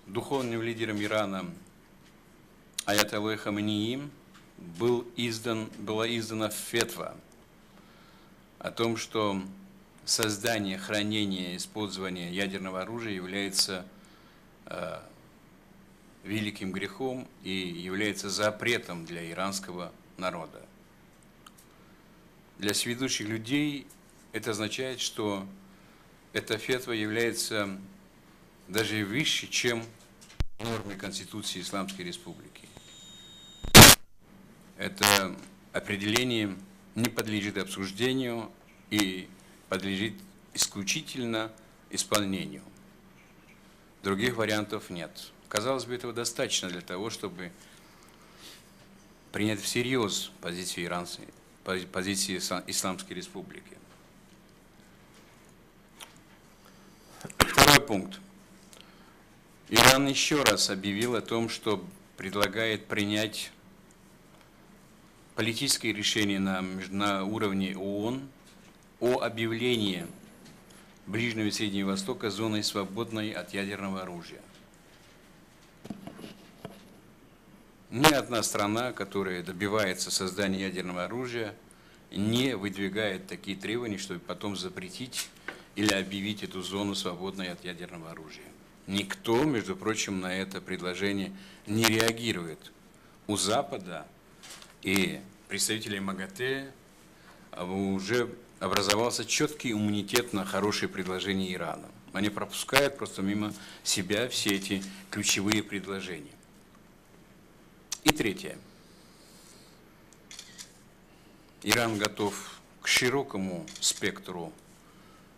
духовным лидером Ирана Аятоллой Хаменеи была издана фетва о том, что создание, хранение, использование ядерного оружия является великим грехом и является запретом для иранского народа. Для сведущих людей это означает, что эта фетва является даже выше, чем нормы Конституции Исламской Республики. Это определение не подлежит обсуждению и подлежит исключительно исполнению. Других вариантов нет. Казалось бы, этого достаточно для того, чтобы принять всерьез позицию Исламской Республики. Второй пункт. Иран еще раз объявил о том, что предлагает принять политическое решение на уровне ООН о объявлении Ближнего и Среднего Востока зоной, свободной от ядерного оружия. Ни одна страна, которая добивается создания ядерного оружия, не выдвигает такие требования, чтобы потом запретить или объявить эту зону свободной от ядерного оружия. Никто, между прочим, на это предложение не реагирует. У Запада и представителей МАГАТЭ уже образовался четкий иммунитет на хорошие предложения Ирана. Они пропускают просто мимо себя все эти ключевые предложения. И третье. Иран готов к широкому спектру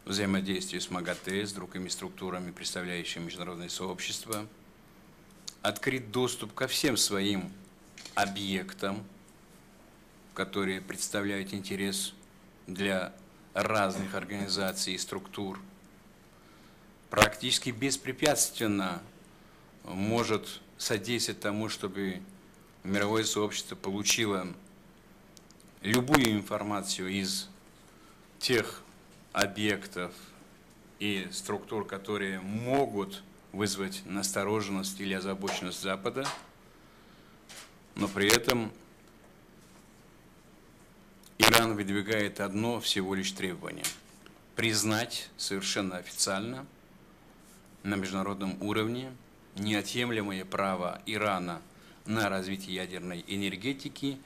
взаимодействия с МАГАТЭ, с другими структурами, представляющими международное сообщество, открыть доступ ко всем своим объектам, которые представляют интерес для разных организаций и структур, практически беспрепятственно может содействовать тому, чтобы мировое сообщество получило любую информацию из тех объектов и структур, которые могут вызвать настороженность или озабоченность Запада, но при этом Иран выдвигает одно всего лишь требование – признать совершенно официально на международном уровне неотъемлемое право Ирана на развитие ядерной энергетики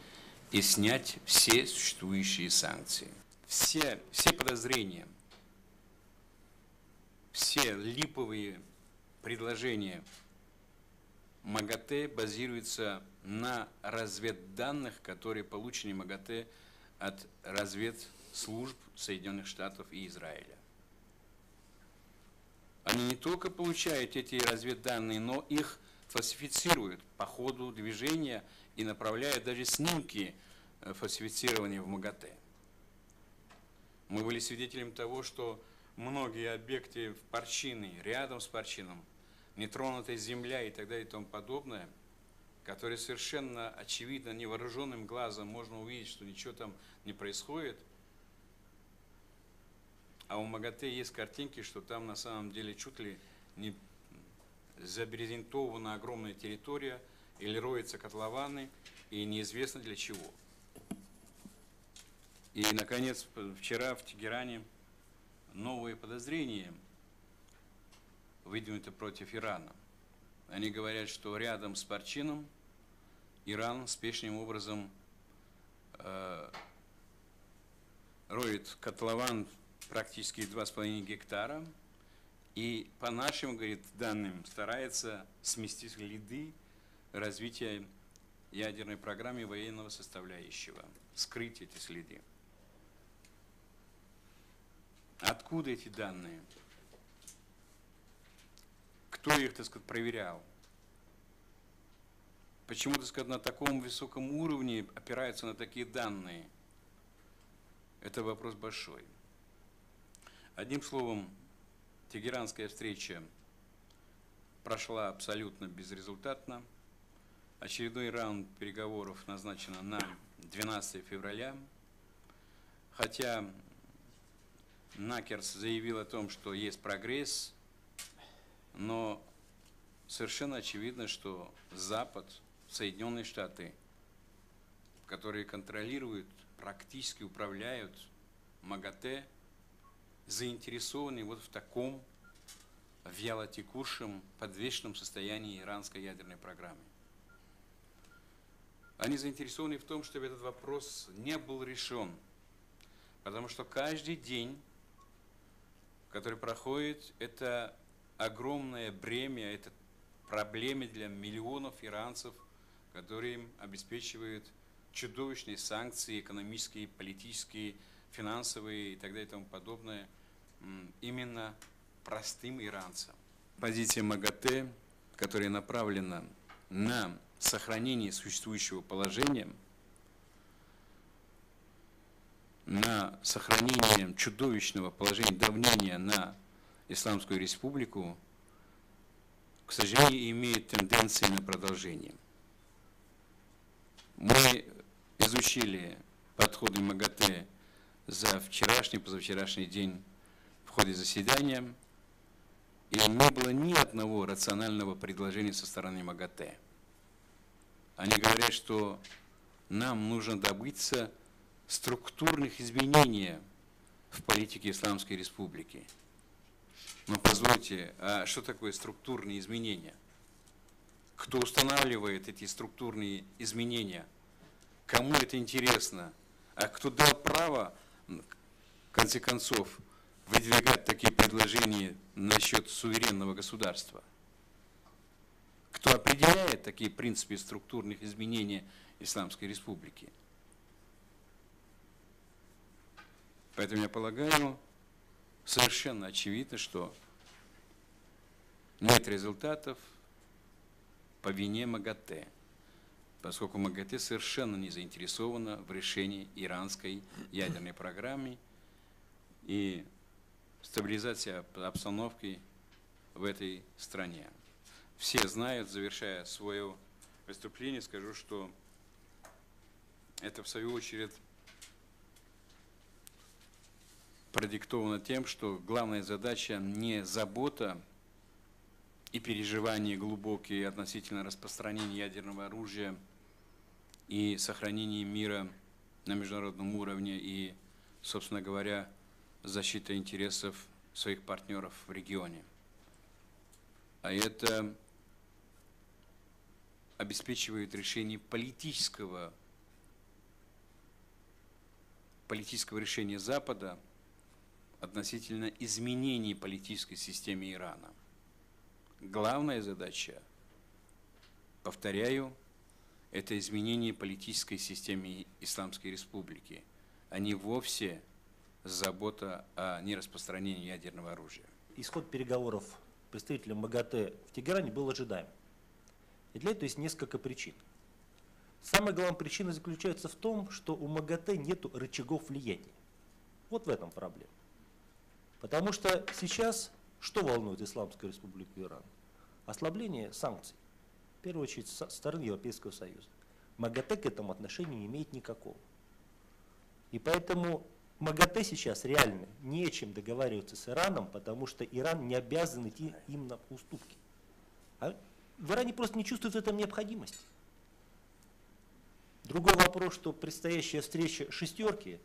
и снять все существующие санкции. Все подозрения, все липовые предложения МАГАТЭ базируются на разведданных, которые получены МАГАТЭ от разведслужб Соединенных Штатов и Израиля. Они не только получают эти разведданные, но их фальсифицируют по ходу движения и направляют даже снимки фальсифицирования в МАГАТЭ. Мы были свидетелями того, что многие объекты в Парчине, рядом с Парчином, нетронутая земля и так далее и тому подобное, которые совершенно очевидно невооруженным глазом можно увидеть, что ничего там не происходит, а у МАГАТЭ есть картинки, что там на самом деле чуть ли не забрезентована огромная территория или роются котлованы, и неизвестно для чего. И, наконец, вчера в Тегеране новые подозрения выдвинуты против Ирана. Они говорят, что рядом с Парчином Иран спешным образом роет котлован практически 2,5 гектара и по нашим, говорит, данным старается сместить следы развития ядерной программы военного составляющего, скрыть эти следы. Откуда эти данные? Кто их, так сказать, проверял? Почему, так сказать, на таком высоком уровне опираются на такие данные? Это вопрос большой. Одним словом, тегеранская встреча прошла абсолютно безрезультатно. Очередной раунд переговоров назначен на 12 февраля. Хотя Накерс заявил о том, что есть прогресс, но совершенно очевидно, что Запад, Соединенные Штаты, которые контролируют, практически управляют МАГАТЭ, заинтересованы вот в таком вялотекущем, подвешенном состоянии иранской ядерной программы. Они заинтересованы в том, чтобы этот вопрос не был решен, потому что каждый день, который проходит, это огромное бремя, это проблемы для миллионов иранцев, которые им обеспечивают чудовищные санкции экономические, политические, финансовые и так далее и тому подобное, именно простым иранцам. Позиция МАГАТЭ, которая направлена на сохранение существующего положения, на сохранение чудовищного положения давления на Исламскую Республику, к сожалению, имеет тенденции на продолжение. Мы изучили подходы МАГАТЭ за вчерашний, позавчерашний день в ходе заседания, и не было ни одного рационального предложения со стороны МАГАТЭ. Они говорят, что нам нужно добиться структурных изменений в политике Исламской Республики. Но позвольте, а что такое структурные изменения? Кто устанавливает эти структурные изменения? Кому это интересно? А кто дал право, в конце концов, выдвигать такие предложения насчет суверенного государства? Кто определяет такие принципы структурных изменений Исламской Республики? Поэтому я полагаю, совершенно очевидно, что нет результатов по вине МАГАТЭ, поскольку МАГАТЭ совершенно не заинтересована в решении иранской ядерной программы и стабилизации обстановки в этой стране. Все знают, завершая свое выступление, скажу, что это в свою очередь продиктовано тем, что главная задача не забота и переживания глубокие относительно распространения ядерного оружия и сохранения мира на международном уровне и, собственно говоря, защита интересов своих партнеров в регионе. А это обеспечивает решение политического решения Запада относительно изменений политической системы Ирана. Главная задача, повторяю, это изменение политической системы Исламской Республики, а не вовсе забота о нераспространении ядерного оружия. Исход переговоров представителя МАГАТЭ в Тегеране был ожидаем. И для этого есть несколько причин. Самая главная причина заключается в том, что у МАГАТЭ нет рычагов влияния. Вот в этом проблема. Потому что сейчас что волнует Исламскую Республику Иран? Ослабление санкций. В первую очередь со стороны Европейского Союза. МАГАТЭ к этому отношения не имеет никакого. И поэтому МАГАТЭ сейчас реально не о чем договариваться с Ираном, потому что Иран не обязан идти им на уступки. А в Иране просто не чувствуют в этом необходимости. Другой вопрос, что предстоящая встреча шестерки,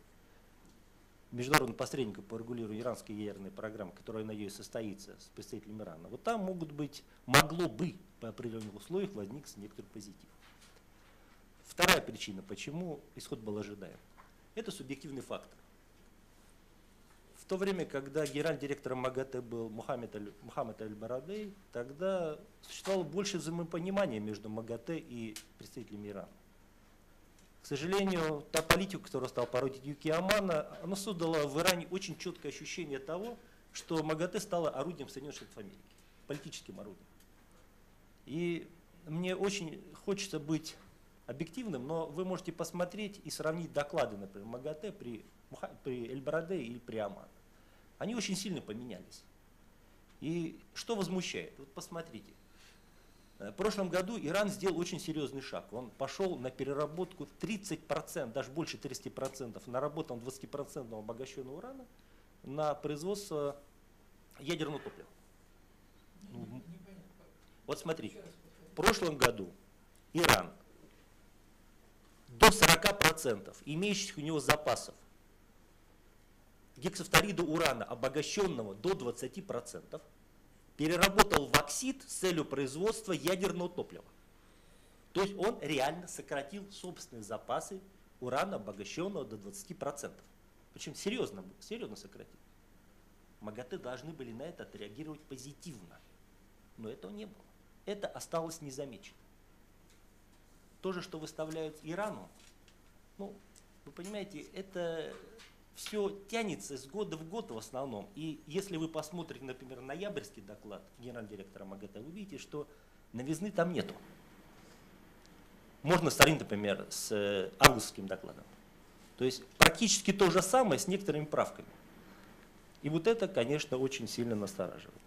международного посредника по регулированию иранской ядерной программы, которая, надеюсь, состоится с представителями Ирана, вот там могло бы по определенных условиях возникнуть некоторый позитив. Вторая причина, почему исход был ожидаем, это субъективный фактор. В то время, когда генеральным директором МАГАТЭ был Мухаммад Аль-Барадей, тогда существовало больше взаимопонимания между МАГАТЭ и представителями Ирана. К сожалению, та политика, которая стала породить юки Омана, она создала в Иране очень четкое ощущение того, что МАГАТЭ стало орудием Соединенных Штатов Америки, политическим орудием. И мне очень хочется быть объективным, но вы можете посмотреть и сравнить доклады, например, МАГАТЭ при Эль-Бараде или при Омане. Они очень сильно поменялись. И что возмущает? Вот посмотрите. В прошлом году Иран сделал очень серьезный шаг. Он пошел на переработку 30%, даже больше 30%, наработан 20% обогащенного урана на производство ядерного топлива. Вот смотрите, в прошлом году Иран до 40% имеющих у него запасов гексафторида урана, обогащенного до 20%, переработал в оксид с целью производства ядерного топлива. То есть он реально сократил собственные запасы урана, обогащенного до 20%. Причем серьезно сократил. МАГАТЭ должны были на это отреагировать позитивно. Но этого не было. Это осталось незамеченным. То же, что выставляют Ирану, ну, вы понимаете, это все тянется с года в год в основном. И если вы посмотрите, например, ноябрьский доклад генерального директора МАГАТЭ, вы увидите, что новизны там нету. Можно сравнить, например, с августовским докладом. То есть практически то же самое с некоторыми правками. И вот это, конечно, очень сильно настораживает.